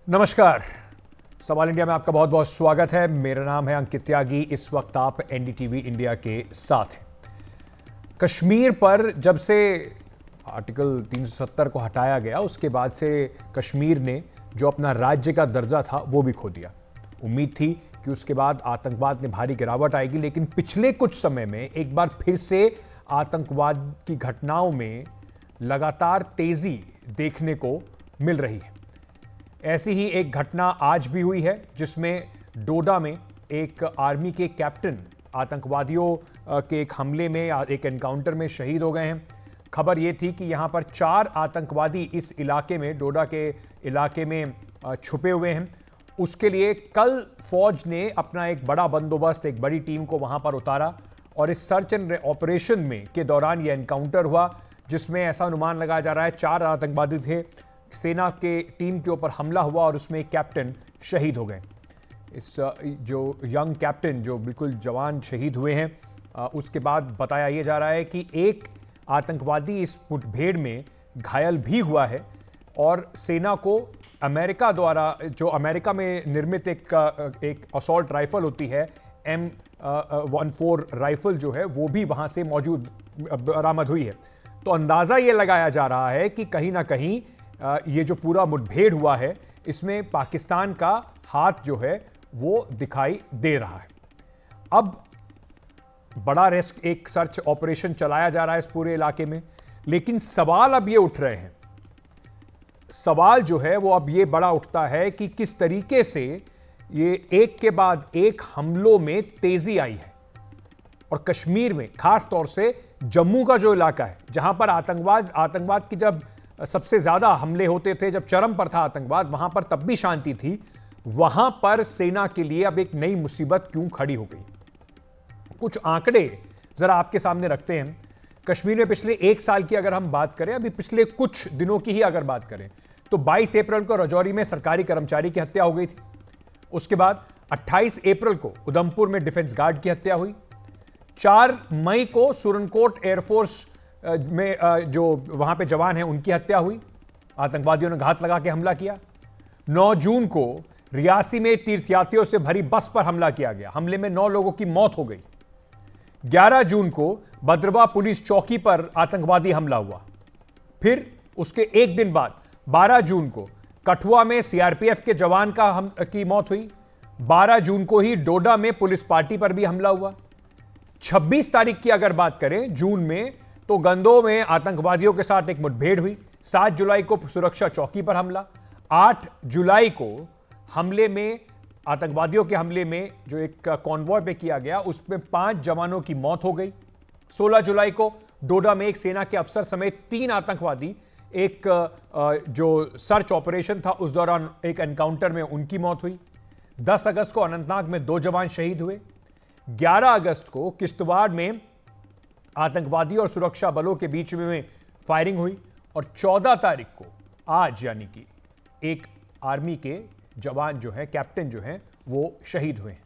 नमस्कार। सवाल इंडिया में आपका बहुत बहुत स्वागत है। मेरा नाम है अंकित त्यागी। इस वक्त आप एनडीटीवी इंडिया के साथ हैं। कश्मीर पर जब से आर्टिकल 370 को हटाया गया उसके बाद से कश्मीर ने जो अपना राज्य का दर्जा था वो भी खो दिया। उम्मीद थी कि उसके बाद आतंकवाद में भारी गिरावट आएगी, लेकिन पिछले कुछ समय में एक बार फिर से आतंकवाद की घटनाओं में लगातार तेजी देखने को मिल रही है। ऐसी ही एक घटना आज भी हुई है जिसमें डोडा में एक आर्मी के कैप्टन आतंकवादियों के एक हमले में, एक एनकाउंटर में शहीद हो गए हैं। खबर यह थी कि यहां पर 4 आतंकवादी इस इलाके में, डोडा के इलाके में छुपे हुए हैं। उसके लिए कल फौज ने अपना एक बड़ा बंदोबस्त, एक बड़ी टीम को वहां पर उतारा और इस सर्च एंड ऑपरेशन में के दौरान यह एनकाउंटर हुआ, जिसमें ऐसा अनुमान लगाया जा रहा है 4 आतंकवादी थे। सेना के टीम के ऊपर हमला हुआ और उसमें एक कैप्टन शहीद हो गए। इस जो यंग कैप्टन, जो बिल्कुल जवान शहीद हुए हैं, उसके बाद बताया यह जा रहा है कि एक आतंकवादी इस मुठभेड़ में घायल भी हुआ है और सेना को अमेरिका द्वारा, जो अमेरिका में निर्मित एक असॉल्ट राइफल होती है, M14 राइफल जो है, वो भी वहां से मौजूद बरामद हुई है। तो अंदाजा यह लगाया जा रहा है कि कहीं ना कहीं ये जो पूरा मुठभेड़ हुआ है इसमें पाकिस्तान का हाथ जो है वो दिखाई दे रहा है। अब बड़ा रिस्क, एक सर्च ऑपरेशन चलाया जा रहा है इस पूरे इलाके में, लेकिन सवाल अब ये उठ रहे हैं। सवाल जो है वो अब ये बड़ा उठता है कि किस तरीके से ये एक के बाद एक हमलों में तेजी आई है। और कश्मीर में खास तौर से जम्मू का जो इलाका है, जहां पर आतंकवाद की जब सबसे ज्यादा हमले होते थे, जब चरम पर था आतंकवाद, वहां पर तब भी शांति थी, वहां पर सेना के लिए अब एक नई मुसीबत क्यों खड़ी हो गई। कुछ आंकड़े जरा आपके सामने रखते हैं। कश्मीर में पिछले 1 साल की अगर हम बात करें, अभी पिछले कुछ दिनों की ही अगर बात करें, तो 22 अप्रैल को राजौरी में सरकारी कर्मचारी की हत्या हो गई थी। उसके बाद 28 अप्रैल को उधमपुर में डिफेंस गार्ड की हत्या हुई। 4 मई को सुरनकोट एयरफोर्स में जो वहां पे जवान हैं उनकी हत्या हुई, आतंकवादियों ने घात लगा के हमला किया। 9 जून को रियासी में तीर्थयात्रियों से भरी बस पर हमला किया गया, हमले में 9 लोगों की मौत हो गई। 11 जून को भद्रवा पुलिस चौकी पर आतंकवादी हमला हुआ। फिर उसके एक दिन बाद 12 जून को कठुआ में सीआरपीएफ के जवान की मौत हुई। 12 जून को ही डोडा में पुलिस पार्टी पर भी हमला हुआ। 26 तारीख की अगर बात करें जून में, तो गंदोह में आतंकवादियों के साथ एक मुठभेड़ हुई। 7 जुलाई को सुरक्षा चौकी पर हमला। 8 जुलाई को हमले में, आतंकवादियों के हमले में जो एक कॉन्वॉय पे किया गया, उसमें 5 जवानों की मौत हो गई। 16 जुलाई को डोडा में एक सेना के अफसर समेत 3 आतंकवादी, एक जो सर्च ऑपरेशन था उस दौरान एक एनकाउंटर में उनकी मौत हुई। 10 अगस्त को अनंतनाग में 2 जवान शहीद हुए। 11 अगस्त को किश्तवाड़ में आतंकवादी और सुरक्षा बलों के बीच में फायरिंग हुई और 14 तारीख को, आज यानी कि, एक आर्मी के जवान जो है, कैप्टन जो है, वो शहीद हुए हैं।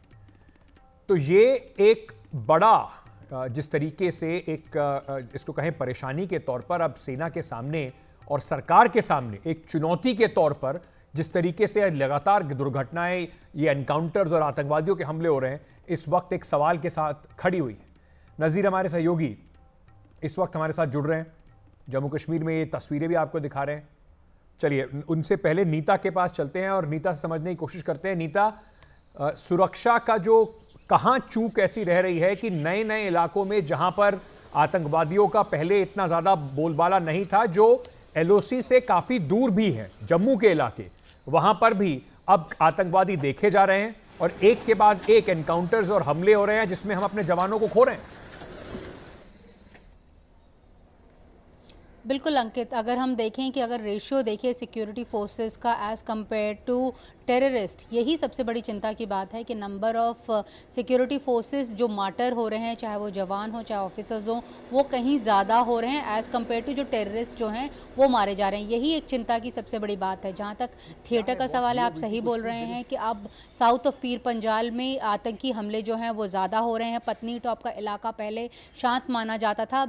तो ये एक बड़ा, जिस तरीके से एक इसको कहें परेशानी के तौर पर, अब सेना के सामने और सरकार के सामने एक चुनौती के तौर पर जिस तरीके से लगातार दुर्घटनाएं, ये एनकाउंटर्स और आतंकवादियों के हमले हो रहे हैं, इस वक्त एक सवाल के साथ खड़ी हुई है। नज़ीर हमारे सहयोगी इस वक्त हमारे साथ जुड़ रहे हैं, जम्मू कश्मीर में ये तस्वीरें भी आपको दिखा रहे हैं। चलिए उनसे पहले नीता के पास चलते हैं और नीता से समझने की कोशिश करते हैं। नीता, सुरक्षा का जो कहां चूक ऐसी रह रही है कि नए नए इलाकों में जहां पर आतंकवादियों का पहले इतना ज़्यादा बोलबाला नहीं था, जो एलओसी से काफ़ी दूर भी है, जम्मू के इलाके, वहां पर भी अब आतंकवादी देखे जा रहे हैं और एक के बाद एक एनकाउंटर्स और हमले हो रहे हैं जिसमें हम अपने जवानों को खो रहे हैं। बिल्कुल अंकित, अगर हम देखें कि अगर रेशियो देखें सिक्योरिटी फोर्सेस का एज़ कम्पेयर टू टेररिस्ट, यही सबसे बड़ी चिंता की बात है कि नंबर ऑफ सिक्योरिटी फोर्सेस जो मार्टर हो रहे हैं, चाहे वो जवान हो चाहे ऑफिसर्स हो, वो कहीं ज़्यादा हो रहे हैं एज़ कम्पेयर टू जो टेररिस्ट जो हैं वो मारे जा रहे हैं। यही एक चिंता की सबसे बड़ी बात है। जहाँ तक थिएटर का सवाल है, आप सही बोल रहे हैं कि अब साउथ ऑफ पीर पंजाल में आतंकी हमले जो हैं वो ज़्यादा हो रहे हैं। पत्नी टॉप का इलाका पहले शांत माना जाता था,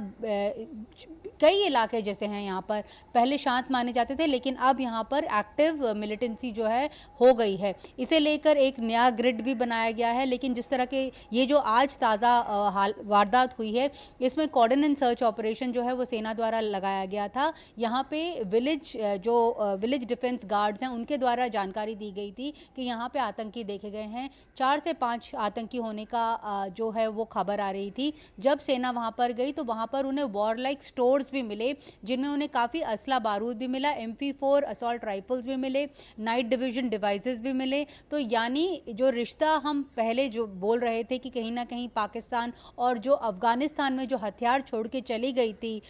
कई इलाके जैसे हैं यहाँ पर पहले शांत माने जाते थे, लेकिन अब यहाँ पर एक्टिव मिलिटेंसी जो है हो गई है। इसे लेकर एक नया ग्रिड भी बनाया गया है। लेकिन जिस तरह के ये जो आज ताज़ा वारदात हुई है, इसमें कॉर्डन एंड सर्च ऑपरेशन जो है वो सेना द्वारा लगाया गया था। यहाँ पे विलेज डिफेंस गार्ड्स हैं उनके द्वारा जानकारी दी गई थी कि यहाँ पे आतंकी देखे गए हैं। 4 से 5 आतंकी होने का जो है वो खबर आ रही थी। जब सेना वहाँ पर गई तो वहाँ पर उन्हें वॉरलाइक स्टोर्स भी मिले, जिनमें उन्हें काफ़ी असला बारूद भी मिला, MP4 असॉल्ट राइफल्स भी मिले, नाइट डिवीजन डिवाइसेस भी मिले। तो यानी जो रिश्ता हम पहले जो बोल रहे थे कि कहीं ना कहीं पाकिस्तान और जो अफगानिस्तान में जो हथियार छोड़ के चली गई थी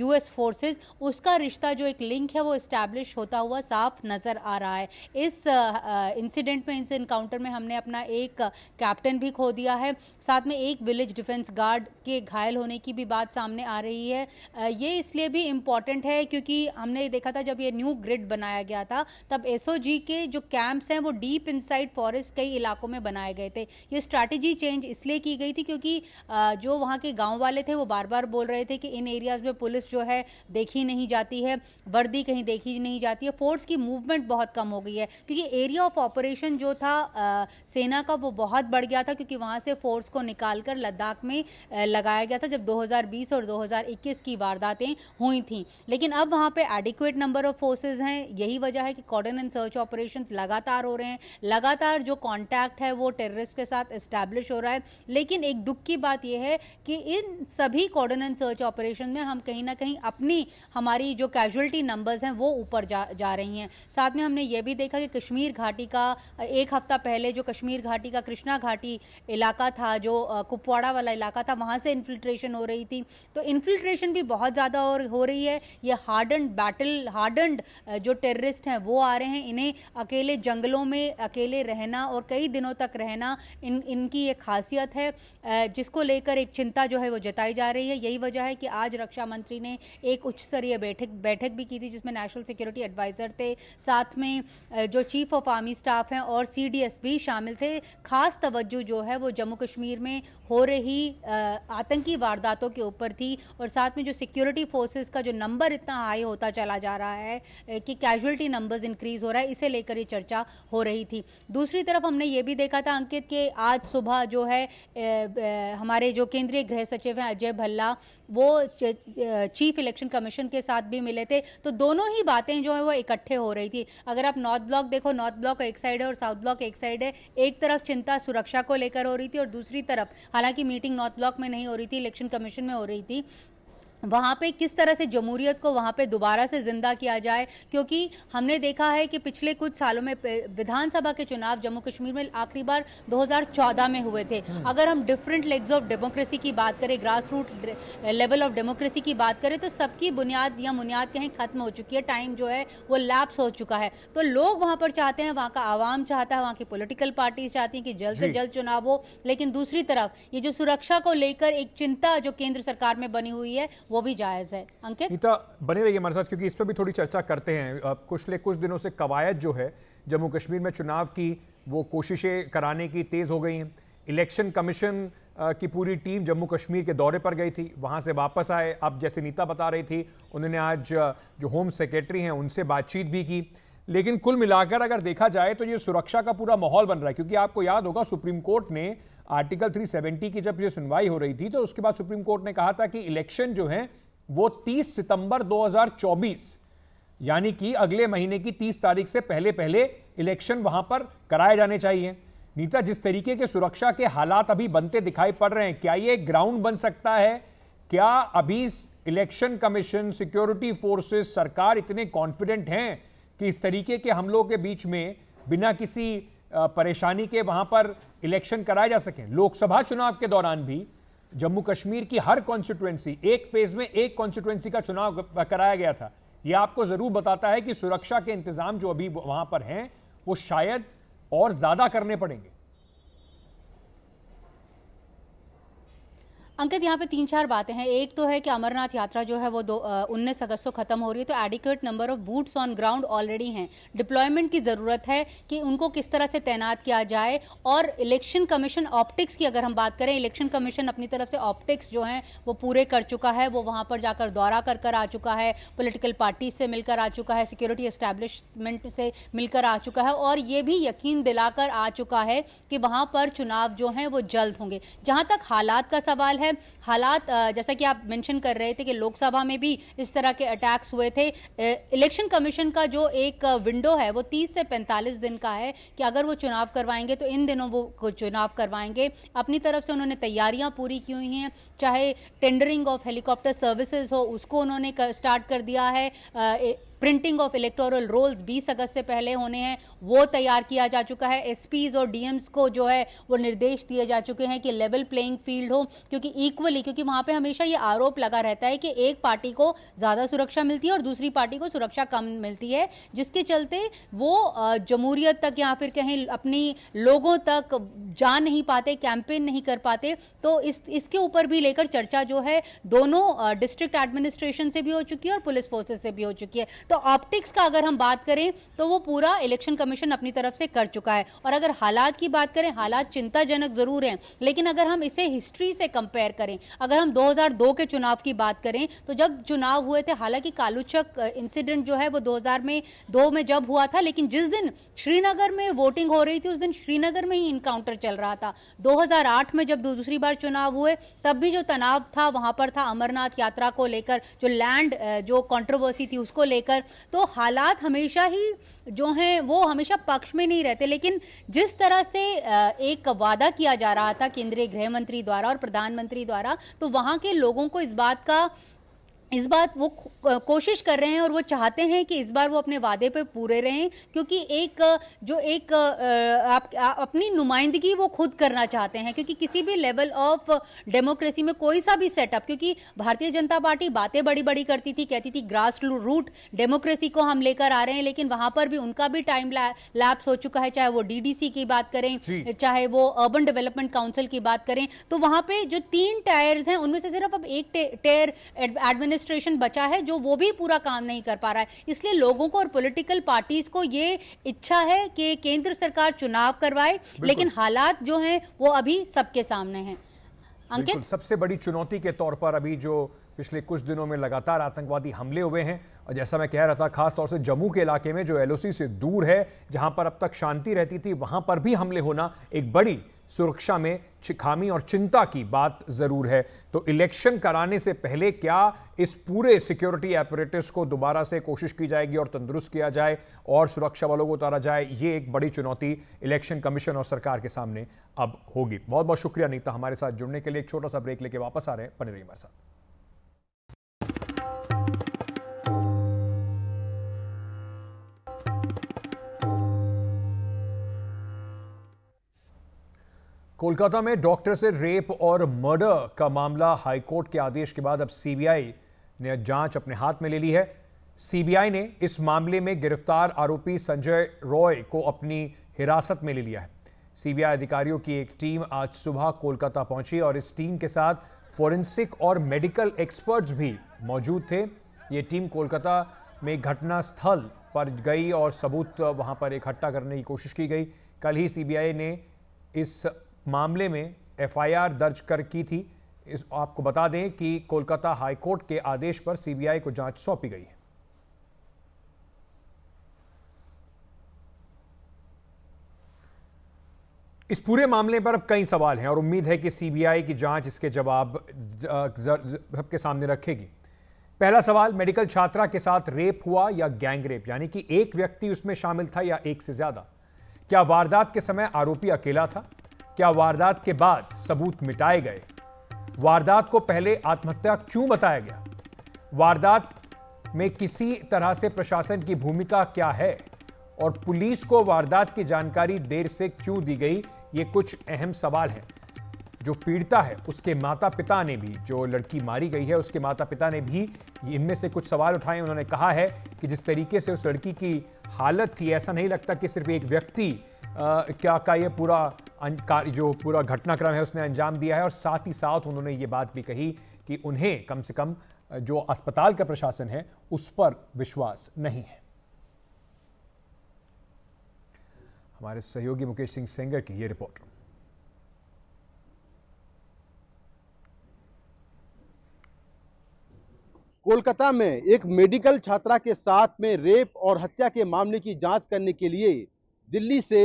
US फोर्सेस, उसका रिश्ता जो एक लिंक है वो इस्टेब्लिश होता हुआ साफ नज़र आ रहा है। इस इंसिडेंट में, इस इनकाउंटर में हमने अपना एक कैप्टन भी खो दिया है, साथ में एक विलेज डिफेंस गार्ड के घायल होने की भी बात सामने आ रही है। ये इसलिए भी इम्पॉर्टेंट है क्योंकि हमने देखा था जब ये न्यू ग्रिड बनाया गया था तब SOG के जो कैंप्स हैं वो डीप इनसाइड फॉरेस्ट कई इलाकों में बनाए गए थे। ये स्ट्रैटेजी चेंज इसलिए की गई थी क्योंकि जो वहाँ के गांव वाले थे वो बार बार बोल रहे थे कि इन एरियाज़ में पुलिस जो है देखी नहीं जाती है, वर्दी कहीं देखी नहीं जाती है, फोर्स की मूवमेंट बहुत कम हो गई है क्योंकि एरिया ऑफ ऑपरेशन जो था सेना का वो बहुत बढ़ गया था क्योंकि वहाँ से फोर्स को निकालकर लद्दाख में लगाया गया था जब 2020 और 2021 की वारदातें हुई थी। लेकिन अब वहाँ पे एडिक्वेट नंबर ऑफ फोर्सेज हैं। यही वजह है कि कॉर्डन एंड सर्च ऑपरेशंस लगातार हो रहे हैं, लगातार जो कॉन्टैक्ट है वो टेररिस्ट के साथ एस्टैब्लिश हो रहा है। लेकिन एक दुख की बात यह है कि इन सभी कॉर्डन एंड सर्च ऑपरेशन में हम कहीं ना कहीं हमारी जो कैजुअलिटी नंबर्स हैं वो ऊपर जा रही हैं। साथ में हमने ये भी देखा कि कश्मीर घाटी का एक हफ्ता पहले जो कश्मीर घाटी का कृष्णा घाटी इलाका था, जो कुपवाड़ा वाला इलाका था, वहाँ से इन्फिल्ट्रेशन हो रही थी। तो इन्फिल्ट्रेशन भी बहुत ज़्यादा हो रही है। ये हार्डन्ड जो टेररिस्ट हैं वो आ रहे हैं। इन्हें अकेले जंगलों में अकेले रहना और कई दिनों तक रहना इनकी एक खासियत है, जिसको लेकर एक चिंता जो है वो जताई जा रही है। यही वजह है कि आज रक्षा मंत्री ने एक उच्च स्तरीय बैठक भी की थी जिसमें नेशनल सिक्योरिटी एडवाइज़र थे, साथ में जो चीफ ऑफ आर्मी स्टाफ हैं और CDS भी शामिल थे। खास तवज्जो जो है वो जम्मू कश्मीर में हो रही आतंकी वारदातों के ऊपर थी और साथ में जो सिक्योरिटी फोर्सेस का जो नंबर इतना हाई होता चला जा रहा है कि कैजुअलिटी नंबर्स इंक्रीज हो रहा है, इसे लेकर ये चर्चा हो रही थी। दूसरी तरफ हमने ये भी देखा था अंकित कि आज सुबह जो है हमारे जो केंद्रीय गृह सचिव हैं अजय भल्ला, वो चीफ इलेक्शन कमीशन के साथ भी मिले थे। तो दोनों ही बातें जो है वो इकट्ठे हो रही थी। अगर आप नॉर्थ ब्लॉक देखो, नॉर्थ ब्लॉक एक साइड है और साउथ ब्लॉक एक साइड है। एक तरफ चिंता सुरक्षा को लेकर हो रही थी और दूसरी तरफ, हालांकि मीटिंग नॉर्थ ब्लॉक में नहीं हो रही थी, इलेक्शन कमीशन में हो रही थी, वहाँ पे किस तरह से जमहूरियत को वहाँ पे दोबारा से जिंदा किया जाए। क्योंकि हमने देखा है कि पिछले कुछ सालों में विधानसभा के चुनाव जम्मू कश्मीर में आखिरी बार 2014 में हुए थे। अगर हम डिफरेंट लेग्स ऑफ डेमोक्रेसी की बात करें, grass root level of democracy की बात करें, तो सबकी बुनियाद कहीं खत्म हो चुकी है, टाइम जो है वो लैप्स हो चुका है। तो लोग वहाँ पर चाहते हैं, वहाँ का आवाम चाहता है, वहाँ की पॉलिटिकल पार्टीज चाहती हैं कि जल्द से जल्द चुनाव हो। लेकिन दूसरी तरफ ये जो सुरक्षा को लेकर एक चिंता जो केंद्र सरकार में बनी हुई है वो भी जायज है। अंकित, नीता बने रहिए हमारे साथ क्योंकि इस पर भी थोड़ी चर्चा करते हैं। कुछ दिनों से कवायद जो है जम्मू कश्मीर में चुनाव की, वो कोशिशें कराने की तेज हो गई हैं। इलेक्शन कमीशन की पूरी टीम जम्मू कश्मीर के दौरे पर गई थी, वहां से वापस आए। अब जैसे नीता बता रही थी, उन्होंने आज जो होम सेक्रेटरी हैं उनसे बातचीत भी की। लेकिन कुल मिलाकर अगर देखा जाए तो ये सुरक्षा का पूरा माहौल बन रहा है, क्योंकि आपको याद होगा सुप्रीम कोर्ट ने आर्टिकल 370 की जब ये सुनवाई हो रही थी तो उसके बाद सुप्रीम कोर्ट ने कहा था कि इलेक्शन जो है वो 30 सितंबर 2024 यानी कि अगले महीने की 30 तारीख से पहले इलेक्शन वहां पर कराए जाने चाहिए। नीता, जिस तरीके के सुरक्षा के हालात अभी बनते दिखाई पड़ रहे हैं, क्या ये ग्राउंड बन सकता है? क्या अभी इलेक्शन कमीशन, सिक्योरिटी फोर्सेस, सरकार इतने कॉन्फिडेंट हैं कि इस तरीके के हमलों के बीच में बिना किसी परेशानी के वहां पर इलेक्शन कराए जा सकें? लोकसभा चुनाव के दौरान भी जम्मू कश्मीर की हर कॉन्स्टिट्यूएंसी, एक फेज में एक कॉन्स्टिट्यूएंसी का चुनाव कराया गया था। यह आपको जरूर बताता है कि सुरक्षा के इंतजाम जो अभी वहां पर हैं वो शायद और ज्यादा करने पड़ेंगे। अंकित, यहाँ पे 3-4 बातें हैं। एक तो है कि अमरनाथ यात्रा जो है वो 19 अगस्त को खत्म हो रही है, तो adequate number of boots on ground already हैं। डिप्लॉयमेंट की ज़रूरत है कि उनको किस तरह से तैनात किया जाए। और इलेक्शन कमीशन ऑप्टिक्स की अगर हम बात करें, इलेक्शन कमीशन अपनी तरफ से ऑप्टिक्स जो हैं वो पूरे कर चुका है। वो वहाँ पर जाकर दौरा कर आ चुका है, पॉलिटिकल पार्टी से मिलकर आ चुका है, सिक्योरिटी एस्टैब्लिशमेंट से मिलकर आ चुका है, और ये भी यकीन दिलाकर आ चुका है कि वहाँ पर चुनाव जो हैं वो जल्द होंगे। जहाँ तक हालात का सवाल है, हालात जैसा कि आप मेंशन कर रहे थे कि लोकसभा में भी इस तरह के अटैक्स हुए थे। इलेक्शन कमीशन का जो एक विंडो है वो 30 से 45 दिन का है कि अगर वो चुनाव करवाएंगे तो इन दिनों वो चुनाव करवाएंगे। अपनी तरफ से उन्होंने तैयारियां पूरी की हुई हैं, चाहे टेंडरिंग ऑफ हेलीकॉप्टर सर्विसेज हो उसको उन्होंने स्टार्ट कर दिया है। प्रिंटिंग ऑफ इलेक्टोरल रोल्स 20 अगस्त से पहले होने हैं, वो तैयार किया जा चुका है। एसपीज और डीएम्स को जो है वो निर्देश दिए जा चुके हैं कि लेवल प्लेइंग फील्ड हो, क्योंकि इक्वली, क्योंकि वहाँ पे हमेशा ये आरोप लगा रहता है कि एक पार्टी को ज़्यादा सुरक्षा मिलती है और दूसरी पार्टी को सुरक्षा कम मिलती है, जिसके चलते वो जमहूरियत तक या फिर कहीं अपनी लोगों तक जा नहीं पाते, कैंपेन नहीं कर पाते। तो इसके ऊपर भी लेकर चर्चा जो है दोनों डिस्ट्रिक्ट एडमिनिस्ट्रेशन से भी हो चुकी है और पुलिस फोर्सेस से भी हो चुकी है। तो ऑप्टिक्स का अगर हम बात करें तो वो पूरा इलेक्शन कमीशन अपनी तरफ से कर चुका है। और अगर हालात की बात करें, हालात चिंताजनक जरूर हैं, लेकिन अगर हम इसे हिस्ट्री से कंपेयर करें, अगर हम 2002 के चुनाव की बात करें तो जब चुनाव हुए थे, हालांकि कालूचक इंसिडेंट जो है वो 2002 में जब हुआ था, लेकिन जिस दिन श्रीनगर में वोटिंग हो रही थी उस दिन श्रीनगर में ही इनकाउंटर चल रहा था। 2008 में जब दूसरी बार चुनाव हुए तब भी जो तनाव था वहां पर था, अमरनाथ यात्रा को लेकर, जो लैंड जो कंट्रोवर्सी थी उसको लेकर। तो हालात हमेशा ही जो हैं वो हमेशा पक्ष में नहीं रहते, लेकिन जिस तरह से एक वादा किया जा रहा था केंद्रीय गृह मंत्री द्वारा और प्रधानमंत्री द्वारा, तो वहां के लोगों को इस बात वो कोशिश कर रहे हैं और वो चाहते हैं कि इस बार वो अपने वादे पे पूरे रहें, क्योंकि अपनी नुमाइंदगी वो खुद करना चाहते हैं। क्योंकि किसी भी लेवल ऑफ डेमोक्रेसी में कोई सा भी सेटअप, क्योंकि भारतीय जनता पार्टी बातें बड़ी बड़ी करती थी, कहती थी ग्रास रूट डेमोक्रेसी को हम लेकर आ रहे हैं, लेकिन वहां पर भी उनका भी टाइम लैप्स हो चुका है। चाहे वो डीडीसी की बात करें, चाहे वो अर्बन डेवलपमेंट काउंसिल की बात करें, तो वहां पे जो 3 टायर्स हैं उनमें से सिर्फ अब एक टायर एडमिनिस्ट्रेशन बचा है जो वो भी पूरा काम नहीं कर पा रहा है। इसलिए लोगों को और पॉलिटिकल पार्टीज को ये इच्छा है कि केंद्र सरकार चुनाव करवाए, लेकिन हालात जो हैं वो अभी सबके सामने हैं। अंकित, सबसे बड़ी चुनौती के तौर पर अभी जो पिछले कुछ दिनों में लगातार आतंकवादी हमले हुए हैं, और जैसा मैं कह रहा था खास तौर से जम्मू के इलाके में जो एलओसी से दूर है, जहां पर अब तक शांति रहती थी, वहां पर भी हमले होना एक बड़ी सुरक्षा में खामी और चिंता की बात जरूर है। तो इलेक्शन कराने से पहले क्या इस पूरे सिक्योरिटी एपरेटस को दोबारा से कोशिश की जाएगी और तंदुरुस्त किया जाए और सुरक्षा बलों को उतारा जाए, ये एक बड़ी चुनौती इलेक्शन कमीशन और सरकार के सामने अब होगी। बहुत बहुत शुक्रिया नीता हमारे साथ जुड़ने के लिए। एक छोटा सा ब्रेक लेके वापस आ रहे हैं, बने रहिए हमारे साथ। कोलकाता में डॉक्टर से रेप और मर्डर का मामला हाईकोर्ट के आदेश के बाद अब सीबीआई ने जांच अपने हाथ में ले ली है। सीबीआई ने इस मामले में गिरफ्तार आरोपी संजय रॉय को अपनी हिरासत में ले लिया है। सीबीआई अधिकारियों की एक टीम आज सुबह कोलकाता पहुंची और इस टीम के साथ फोरेंसिक और मेडिकल एक्सपर्ट्स भी मौजूद थे। ये टीम कोलकाता में घटना स्थल पर गई और सबूत वहां पर इकट्ठा करने की कोशिश की गई। कल ही सीबीआई ने इस मामले में एफआईआर दर्ज की थी। आपको बता दें कि कोलकाता हाईकोर्ट के आदेश पर सीबीआई को जांच सौंपी गई है। इस पूरे मामले पर अब कई सवाल हैं और उम्मीद है कि सीबीआई की जांच इसके जवाब सबके सामने रखेगी। पहला सवाल, मेडिकल छात्रा के साथ रेप हुआ या गैंग रेप, यानी कि एक व्यक्ति उसमें शामिल था या एक से ज्यादा? क्या वारदात के समय आरोपी अकेला था? क्या वारदात के बाद सबूत मिटाए गए? वारदात को पहले आत्महत्या क्यों बताया गया? वारदात में किसी तरह से प्रशासन की भूमिका क्या है? और पुलिस को वारदात की जानकारी देर से क्यों दी गई? ये कुछ अहम सवाल हैं। जो पीड़िता है उसके माता पिता ने भी, जो लड़की मारी गई है उसके माता पिता ने भी इनमें से कुछ सवाल उठाए। उन्होंने कहा है कि जिस तरीके से उस लड़की की हालत थी, ऐसा नहीं लगता कि सिर्फ एक व्यक्ति क्या का ये पूरा जो पूरा घटनाक्रम है उसने अंजाम दिया है। और साथ ही साथ उन्होंने ये बात भी कही कि उन्हें कम से कम जो अस्पताल का प्रशासन है उस पर विश्वास नहीं है। हमारे सहयोगी मुकेश सिंह सेंगर की ये रिपोर्ट। कोलकाता में एक मेडिकल छात्रा के साथ में रेप और हत्या के मामले की जांच करने के लिए दिल्ली से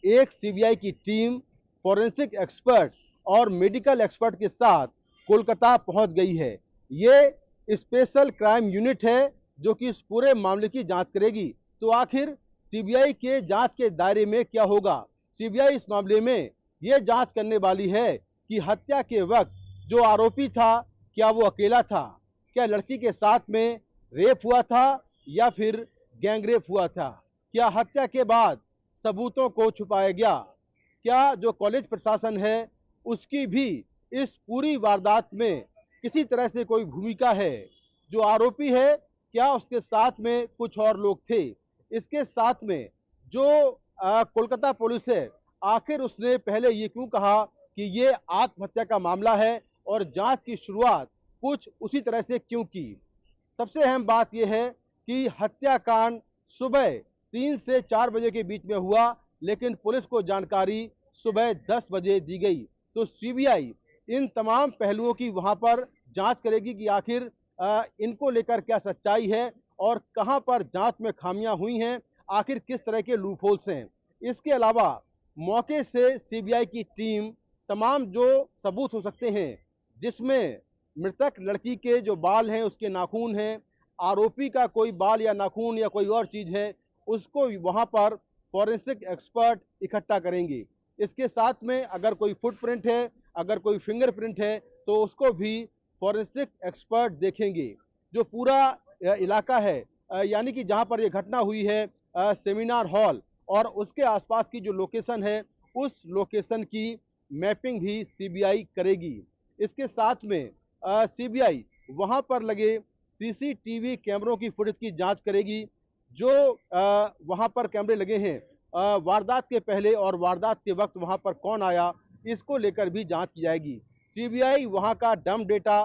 एक सीबीआई की टीम फॉरेंसिक एक्सपर्ट और मेडिकल एक्सपर्ट के साथ कोलकाता पहुंच गई है। ये स्पेशल क्राइम यूनिट है जो कि इस पूरे मामले की जांच करेगी। तो आखिर सीबीआई के जांच के दायरे में क्या होगा? सीबीआई इस मामले में ये जांच करने वाली है कि हत्या के वक्त जो आरोपी था क्या वो अकेला था, क्या लड़की के साथ में रेप हुआ था या फिर गैंगरेप हुआ था, क्या हत्या के बाद सबूतों को छुपाया गया, क्या जो कॉलेज प्रशासन है उसकी भी इस पूरी वारदात में किसी तरह से कोई भूमिका है, जो आरोपी है क्या उसके साथ में कुछ और लोग थे। इसके साथ में जो कोलकाता पुलिस है आखिर उसने पहले ये क्यों कहा कि ये आत्महत्या का मामला है और जांच की शुरुआत कुछ उसी तरह से क्यों की। सबसे अहम बात यह है कि हत्याकांड सुबह 3 से 4 बजे के बीच में हुआ, लेकिन पुलिस को जानकारी सुबह 10 बजे दी गई। तो सीबीआई इन तमाम पहलुओं की वहां पर जांच करेगी कि आखिर इनको लेकर क्या सच्चाई है और कहां पर जांच में खामियां हुई हैं, आखिर किस तरह के लूपहोल्स हैं। इसके अलावा मौके से सीबीआई की टीम तमाम जो सबूत हो सकते हैं, जिसमें मृतक लड़की के जो बाल हैं उसके नाखून हैं, आरोपी का कोई बाल या नाखून या कोई और चीज है, उसको वहां पर फॉरेंसिक एक्सपर्ट इकट्ठा करेंगे। इसके साथ में अगर कोई फुटप्रिंट है, अगर कोई फिंगरप्रिंट है तो उसको भी फॉरेंसिक एक्सपर्ट देखेंगे। जो पूरा इलाका है यानी कि जहां पर यह घटना हुई है सेमिनार हॉल और उसके आसपास की जो लोकेशन है उस लोकेशन की मैपिंग भी सीबीआई करेगी। इसके साथ में सीबीआई वहां पर लगे सीसीटीवी कैमरों की फुटेज की जांच करेगी। जो वहां पर कैमरे लगे हैं वारदात के पहले और वारदात के वक्त वहां पर कौन आया, इसको लेकर भी जांच की जाएगी। सीबीआई वहां का डम डेटा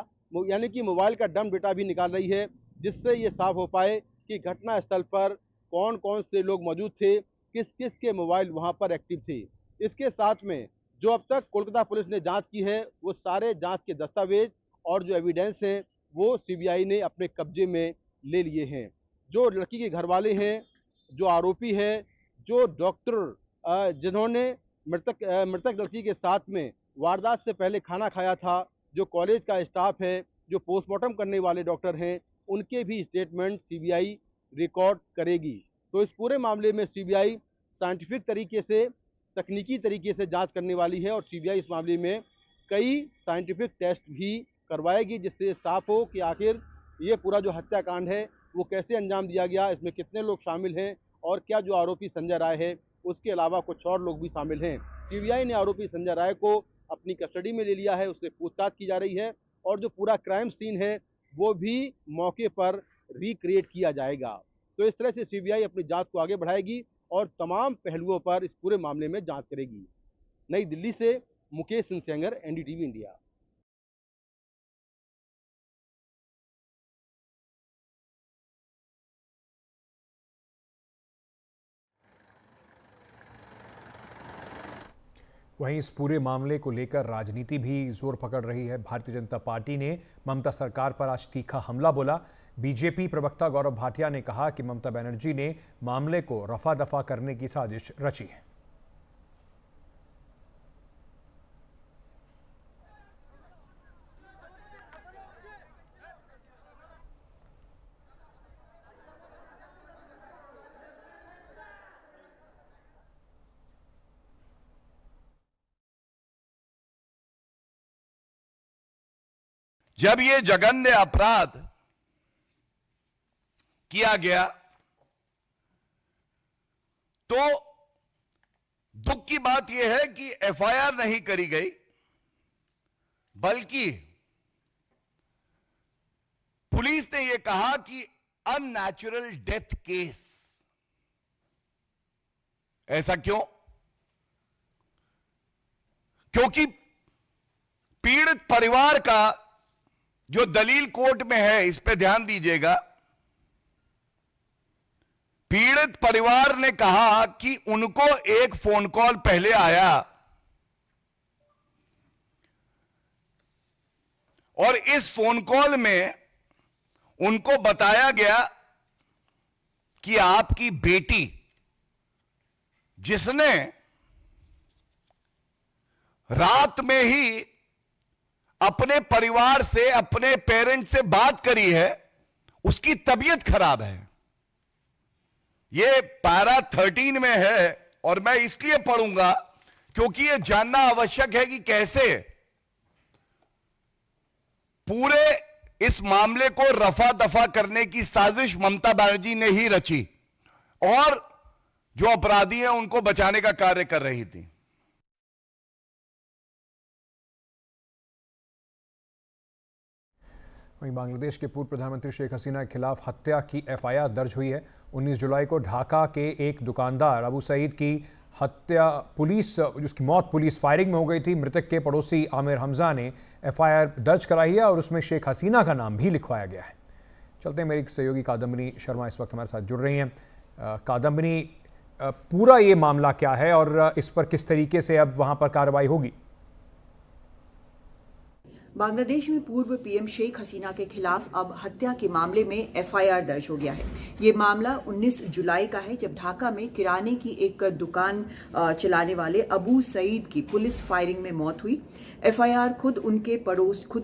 यानी कि मोबाइल का डम डेटा भी निकाल रही है, जिससे ये साफ हो पाए कि घटना स्थल पर कौन कौन से लोग मौजूद थे, किस किस के मोबाइल वहां पर एक्टिव थे। इसके साथ में जो अब तक कोलकाता पुलिस ने जांच की है वो सारे जांच के दस्तावेज और जो एविडेंस हैं वो सीबीआई ने अपने कब्जे में ले लिए हैं। जो लड़की के घर वाले हैं, जो आरोपी है, जो डॉक्टर जिन्होंने मृतक लड़की के साथ में वारदात से पहले खाना खाया था, जो कॉलेज का स्टाफ है, जो पोस्टमार्टम करने वाले डॉक्टर हैं, उनके भी स्टेटमेंट सीबीआई रिकॉर्ड करेगी। तो इस पूरे मामले में सीबीआई साइंटिफिक तरीके से, तकनीकी तरीके से जांच करने वाली है और सीबीआई इस मामले में कई साइंटिफिक टेस्ट भी करवाएगी, जिससे साफ हो कि आखिर ये पूरा जो हत्याकांड है वो कैसे अंजाम दिया गया, इसमें कितने लोग शामिल हैं और क्या जो आरोपी संजय राय है उसके अलावा कुछ और लोग भी शामिल हैं। सीबीआई ने आरोपी संजय राय को अपनी कस्टडी में ले लिया है, उससे पूछताछ की जा रही है और जो पूरा क्राइम सीन है वो भी मौके पर रिक्रिएट किया जाएगा। तो इस तरह से सीबीआई अपनी जांच को आगे बढ़ाएगी और तमाम पहलुओं पर इस पूरे मामले में जांच करेगी। नई दिल्ली से मुकेश सिंह सेंगर, एनडीटीवी इंडिया। वहीं इस पूरे मामले को लेकर राजनीति भी जोर पकड़ रही है। भारतीय जनता पार्टी ने ममता सरकार पर आज तीखा हमला बोला। बीजेपी प्रवक्ता गौरव भाटिया ने कहा कि ममता बनर्जी ने मामले को रफा दफा करने की साजिश रची है। जब ये जघन्य अपराध किया गया तो दुख की बात यह है कि एफआईआर नहीं करी गई, बल्कि पुलिस ने यह कहा कि अननेचुरल डेथ केस। ऐसा क्यों? क्योंकि पीड़ित परिवार का जो दलील कोर्ट में है, इस पे ध्यान दीजिएगा। पीड़ित परिवार ने कहा कि उनको एक फोन कॉल पहले आया और इस फोन कॉल में उनको बताया गया कि आपकी बेटी, जिसने रात में ही अपने परिवार से, अपने पेरेंट्स से बात करी है, उसकी तबीयत खराब है। ये पैरा 13 में है और मैं इसलिए पढ़ूंगा क्योंकि यह जानना आवश्यक है कि कैसे पूरे इस मामले को रफा दफा करने की साजिश ममता बनर्जी ने ही रची और जो अपराधी हैं उनको बचाने का कार्य कर रही थी। वहीं बांग्लादेश के पूर्व प्रधानमंत्री शेख हसीना के खिलाफ हत्या की एफआईआर दर्ज हुई है। 19 जुलाई को ढाका के एक दुकानदार अबू सईद की हत्या जिसकी मौत पुलिस फायरिंग में हो गई थी। मृतक के पड़ोसी आमिर हमजा ने एफआईआर दर्ज कराई है और उसमें शेख हसीना का नाम भी लिखवाया गया है। चलते हैं, मेरी सहयोगी कादम्बिनी शर्मा इस वक्त हमारे साथ जुड़ रही हैं। कादम्बिनी, पूरा ये मामला क्या है और इस पर किस तरीके से अब वहां पर कार्रवाई होगी? बांग्लादेश में पूर्व पीएम शेख हसीना के खिलाफ अब हत्या के मामले में एफआईआर दर्ज हो गया है। ये मामला 19 जुलाई का है, जब ढाका में किराने की एक दुकान चलाने वाले अबू सईद की पुलिस फायरिंग में मौत हुई। एफआईआर खुद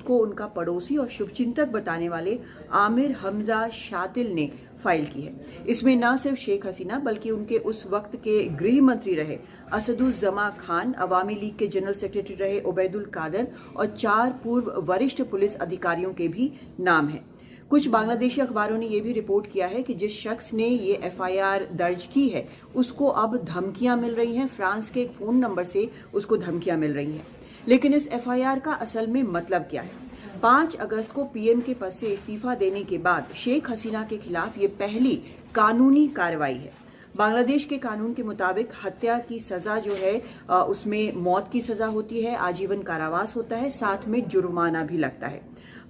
को उनका पड़ोसी और शुभचिंतक बताने वाले आमिर हमजा शातिल ने फाइल की है। इसमें न सिर्फ शेख हसीना बल्कि उनके उस वक्त के गृह मंत्री रहे असदुज्जमा खान, अवामी लीग के जनरल सेक्रेटरी रहे उबैदुल कादर और 4 पूर्व वरिष्ठ पुलिस अधिकारियों के भी नाम हैं। कुछ बांग्लादेशी अखबारों ने यह भी रिपोर्ट किया है कि जिस शख्स ने ये एफआईआर दर्ज की है उसको अब धमकियां मिल रही हैं। फ्रांस के एक फोन नंबर से उसको धमकियां मिल रही हैं। लेकिन इस एफआईआर का असल में मतलब क्या है? 5 अगस्त को पीएम के पद से इस्तीफा देने के बाद शेख हसीना के खिलाफ ये पहली कानूनी कार्रवाई है। बांग्लादेश के कानून के मुताबिक हत्या की सजा जो है उसमें मौत की सजा होती है, आजीवन कारावास होता है, साथ में जुर्माना भी लगता है।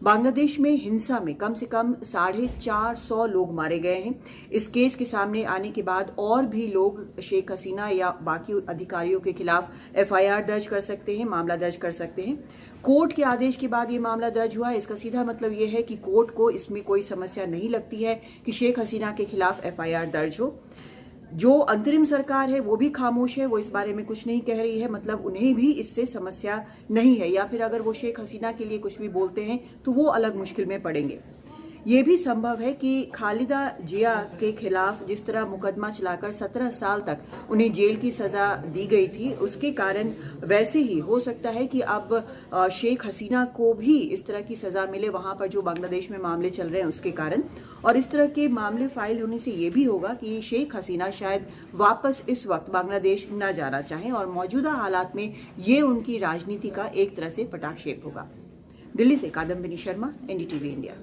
बांग्लादेश में हिंसा में कम से कम 450 लोग मारे गए हैं। इस केस के सामने आने के बाद और भी लोग शेख हसीना या बाकी अधिकारियों के खिलाफ एफआईआर दर्ज कर सकते हैं, मामला दर्ज कर सकते हैं। कोर्ट के आदेश के बाद ये मामला दर्ज हुआ है। इसका सीधा मतलब ये है कि कोर्ट को इसमें कोई समस्या नहीं लगती है कि शेख हसीना के खिलाफ एफआईआर दर्ज हो। जो अंतरिम सरकार है वो भी खामोश है, वो इस बारे में कुछ नहीं कह रही है, मतलब उन्हें भी इससे समस्या नहीं है, या फिर अगर वो शेख हसीना के लिए कुछ भी बोलते हैं तो वो अलग मुश्किल में पड़ेंगे। ये भी संभव है कि खालिदा जिया के खिलाफ जिस तरह मुकदमा चलाकर 17 साल तक उन्हें जेल की सजा दी गई थी, उसके कारण वैसे ही हो सकता है कि अब शेख हसीना को भी इस तरह की सजा मिले वहां पर जो बांग्लादेश में मामले चल रहे हैं उसके कारण। और इस तरह के मामले फाइल होने से ये भी होगा कि शेख हसीना शायद वापस इस वक्त बांग्लादेश न जाना चाहें और मौजूदा हालात में ये उनकी राजनीति का एक तरह से पटाक्षेप होगा। दिल्ली से कादम्बिनी शर्मा, एनडीटीवी इंडिया।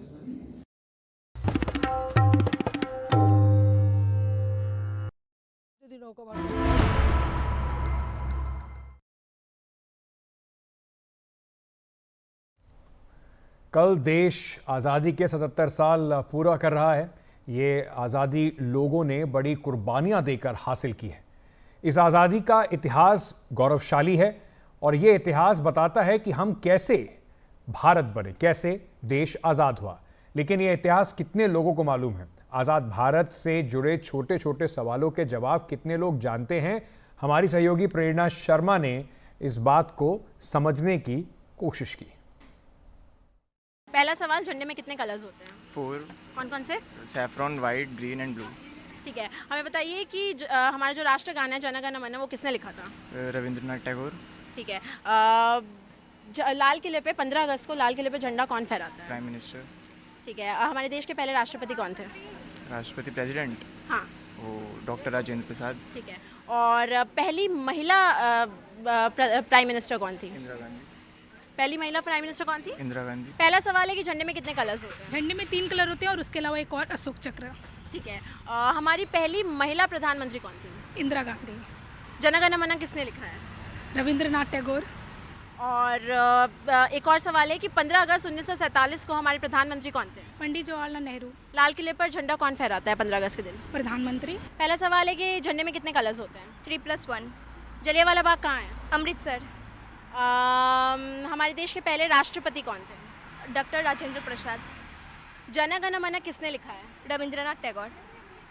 कल देश आज़ादी के 77 साल पूरा कर रहा है। ये आज़ादी लोगों ने बड़ी कुर्बानियां देकर हासिल की है। इस आज़ादी का इतिहास गौरवशाली है और ये इतिहास बताता है कि हम कैसे भारत बने, कैसे देश आज़ाद हुआ। लेकिन ये इतिहास कितने लोगों को मालूम है? आज़ाद भारत से जुड़े छोटे छोटे सवालों के जवाब कितने लोग जानते हैं? हमारी सहयोगी प्रेरणा शर्मा ने इस बात को समझने की कोशिश की। पहला सवाल, झंडे में कितने कलर्स होते हैं? 4। कौन कौन से? Saffron, white, green and blue. ठीक है, हमें बताइए कि हमारा जो राष्ट्र गाना है जन गण मन वो किसने लिखा था? रविंद्रनाथ टैगोर। ठीक है, लाल किले पे 15 अगस्त को लाल किले पे झंडा कौन फहराता है? Prime minister. ठीक है, हमारे देश के पहले राष्ट्रपति कौन थे? राष्ट्रपति प्रेसिडेंट, हाँ वो डॉक्टर राजेंद्र प्रसाद। ठीक है, और पहली महिला प्राइम मिनिस्टर कौन थी? इंदिरा गांधी। पहली महिला प्राइम मिनिस्टर कौन थी? इंदिरा गांधी। पहला सवाल है कि झंडे में कितने कलर्स होते हैं? झंडे में 3 कलर होते हैं और उसके अलावा एक और अशोक चक्र। ठीक है, हमारी पहली महिला प्रधानमंत्री कौन थी? इंदिरा गांधी। जन गण मन किसने लिखा है? रविंद्रनाथ टैगोर। और एक और सवाल है कि 15 अगस्त 1947 को हमारे प्रधानमंत्री कौन थे? पंडित जवाहरलाल नेहरू। लाल किले पर झंडा कौन फहराता है 15 अगस्त के दिन? प्रधानमंत्री। पहला सवाल है कि झंडे में कितने कलर्स होते हैं? 3+1। जलियांवाला बाग कहाँ है? अमृतसर। हमारे देश के पहले राष्ट्रपति कौन थे? डॉक्टर राजेंद्र प्रसाद। जन गण मन किसने लिखा है? रविंद्रनाथ टैगोर।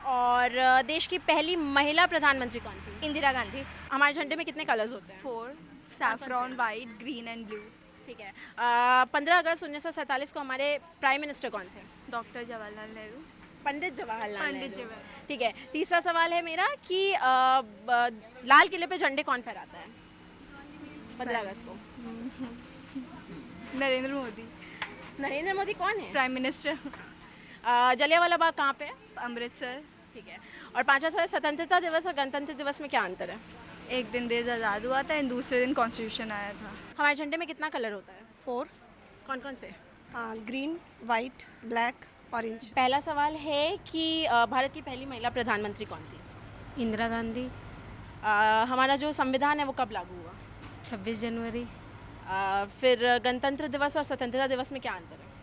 और देश की पहली महिला प्रधानमंत्री कौन थी? इंदिरा गांधी। हमारे झंडे में कितने कलर्स होते हैं? 4। Saffron, white, green and blue. ठीक है। 15 अगस्त 1947 को हमारे प्राइम मिनिस्टर कौन थे? डॉक्टर जवाहरलाल नेहरू। पंडित जवाहरलाल पंडित नेहरू। जवाहर। ठीक है। तीसरा सवाल है मेरा कि लाल किले पे झंडे कौन फहराता है 15 अगस्त को? नरेंद्र मोदी। नरेंद्र मोदी कौन है? Prime minister. जलियांवाला बाग कहाँ पे है? अमृतसर। ठीक है। और पांचवा सवाल, स्वतंत्रता दिवस और गणतंत्र दिवस में क्या अंतर है? एक दिन देश आज़ाद हुआ था एंड दूसरे दिन कॉन्स्टिट्यूशन आया था। हमारे झंडे में कितना कलर होता है? 4। कौन कौन से? Green, white, black, orange. पहला सवाल है कि भारत की पहली महिला प्रधानमंत्री कौन थी? इंदिरा गांधी। हमारा जो संविधान है वो कब लागू हुआ? 26 जनवरी। फिर गणतंत्र दिवस और स्वतंत्रता दिवस में क्या अंतर है?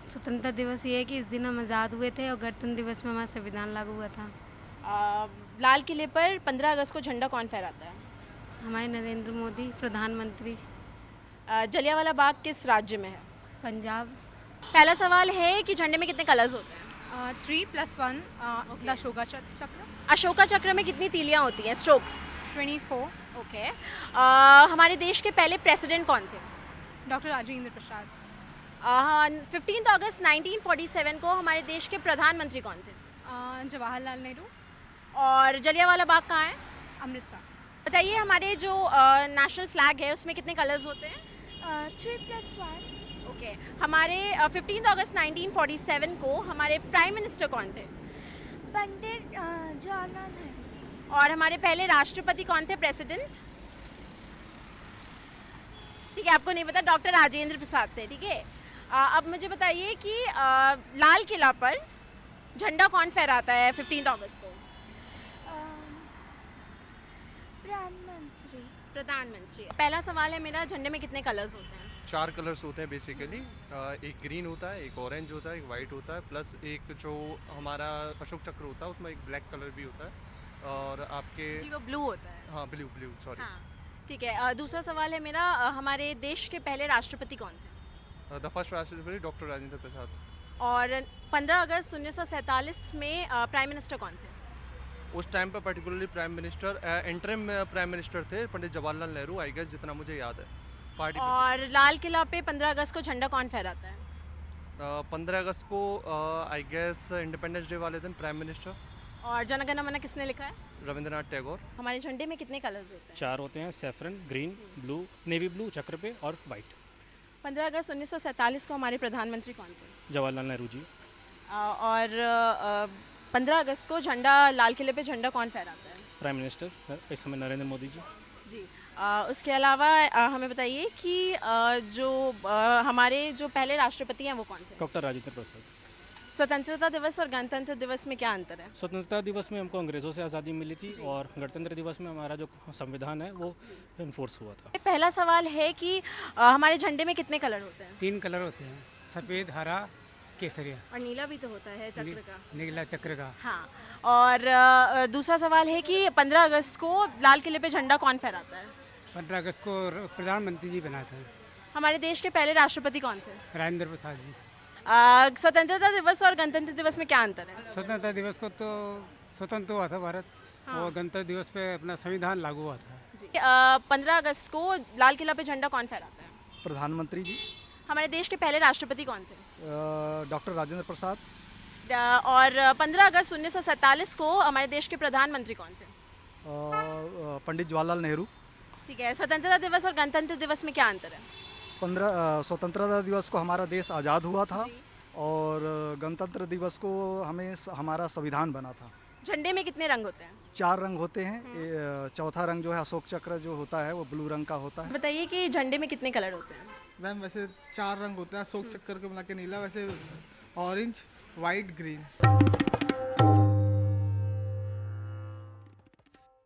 स्वतंत्रता दिवस ये है कि इस दिन हम आज़ाद हुए थे और गणतंत्र दिवस में हमारा संविधान लागू हुआ था। लाल किले पर 15 अगस्त को झंडा कौन फहराता है? हमारे नरेंद्र मोदी प्रधानमंत्री। जलियांवाला बाग किस राज्य में है? पंजाब। पहला सवाल है कि झंडे में कितने कलर्स होते हैं? 3+1 अशोका चक्र। अशोका चक्र में कितनी तीलियां होती हैं, स्ट्रोक्स? 24। ओके। हमारे देश के पहले प्रेसिडेंट कौन थे? डॉक्टर राजेंद्र प्रसाद। 15 अगस्त 1947 को हमारे देश के प्रधानमंत्री कौन थे? जवाहरलाल नेहरू। और जलियांवाला बाग कहाँ है? अमृतसर। बताइए, हमारे जो नेशनल फ्लैग है उसमें कितने कलर्स होते हैं? 3+1। ओके। हमारे 15 अगस्त 1947 को हमारे प्राइम मिनिस्टर कौन थे? पंडित जवाहरलाल नेहरू। और हमारे पहले राष्ट्रपति कौन थे, प्रेसिडेंट? ठीक है, आपको नहीं पता, डॉक्टर राजेंद्र प्रसाद थे। ठीक है। अब मुझे बताइए कि लाल किला पर झंडा कौन फहराता है 15 अगस्त को? प्रधानमंत्री। प्रधानमंत्री। पहला सवाल है मेरा, झंडे में कितने कलर्स होते हैं? 4 कलर्स होते हैं बेसिकली। एक ग्रीन होता है, एक ऑरेंज होता है, एक वाइट होता है, प्लस एक जो हमारा अशोक चक्र होता है उसमें एक ब्लैक कलर भी होता है। और आपके जी, वो ब्लू होता है। हाँ, ब्लू सॉरी। हाँ, ठीक है। दूसरा सवाल है मेरा, हमारे देश के पहले राष्ट्रपति कौन थे? द फर्स्ट राष्ट्रपति डॉक्टर राजेंद्र प्रसाद। और 15 अगस्त 1947 में प्राइम मिनिस्टर कौन थे? उस टाइम पर particularly prime minister interim prime minister थे पंडित जवाहरलाल नेहरू, आई गेस, जितना मुझे याद है। पार्टी और लाल किला पे 15 अगस्त को झंडा कौन फहराता है? 15 अगस्त को आई गेस इंडिपेंडेंस डे वाले दिन प्राइम मिनिस्टर। और जन गण मन किसने लिखा है? रविंद्रनाथ टैगोर। हमारे झंडे में कितने कलर्स होते हैं? 4 होते हैं, saffron, green, blue, navy blue चक्र पे और वाइट। 15 अगस्त 1947 को हमारे प्रधानमंत्री कौन थे? जवाहरलाल नेहरू जी। और 15 अगस्त को झंडा, लाल किले पे झंडा कौन फहराता है? प्राइम मिनिस्टर इस समय नरेंद्र मोदी जी। जी। उसके अलावा हमें बताइए कि जो हमारे जो पहले राष्ट्रपति हैं वो कौन थे? डॉक्टर राजेंद्र प्रसाद। स्वतंत्रता दिवस और गणतंत्र दिवस में क्या अंतर है? स्वतंत्रता दिवस में हमको अंग्रेज़ों से आज़ादी मिली थी और गणतंत्र दिवस में हमारा जो संविधान है वो इन्फोर्स हुआ था। पहला सवाल है कि हमारे झंडे में कितने कलर होते हैं? 3 कलर होते हैं, सफ़ेद, हरा, केसरिया। और नीला भी तो होता है चक्र का। नीला चक्र का। हाँ। और दूसरा सवाल है कि 15 अगस्त को लाल किले पे झंडा कौन फहराता है? 15 अगस्त को प्रधानमंत्री जी बनाते हैं। हमारे देश के पहले राष्ट्रपति कौन थे? राजेंद्र प्रसाद जी। स्वतंत्रता दिवस और गणतंत्र दिवस में क्या अंतर है? स्वतंत्रता दिवस को तो स्वतंत्र हुआ था भारत। हाँ। और गणतंत्र दिवस पे अपना संविधान लागू हुआ था। 15 अगस्त को लाल किला पे झंडा कौन फहराता है? प्रधानमंत्री जी। हमारे देश के पहले राष्ट्रपति कौन थे? डॉक्टर राजेंद्र प्रसाद। और 15 अगस्त 1947 को हमारे देश के प्रधानमंत्री कौन थे? पंडित जवाहरलाल नेहरू। ठीक है। स्वतंत्रता दिवस और गणतंत्र दिवस में क्या अंतर है? 15 स्वतंत्रता दिवस को हमारा देश आज़ाद हुआ था और गणतंत्र दिवस को हमें हमारा संविधान बना था। झंडे में कितने रंग होते हैं? 4 रंग होते हैं। चौथा रंग जो है अशोक चक्र जो होता है वो ब्लू रंग का होता है। बताइए कि झंडे में कितने कलर होते हैं? मैम वैसे 4 रंग होते हैं, अशोक चक्र को मिला के नीला, वैसे ऑरेंज, वाइट, ग्रीन।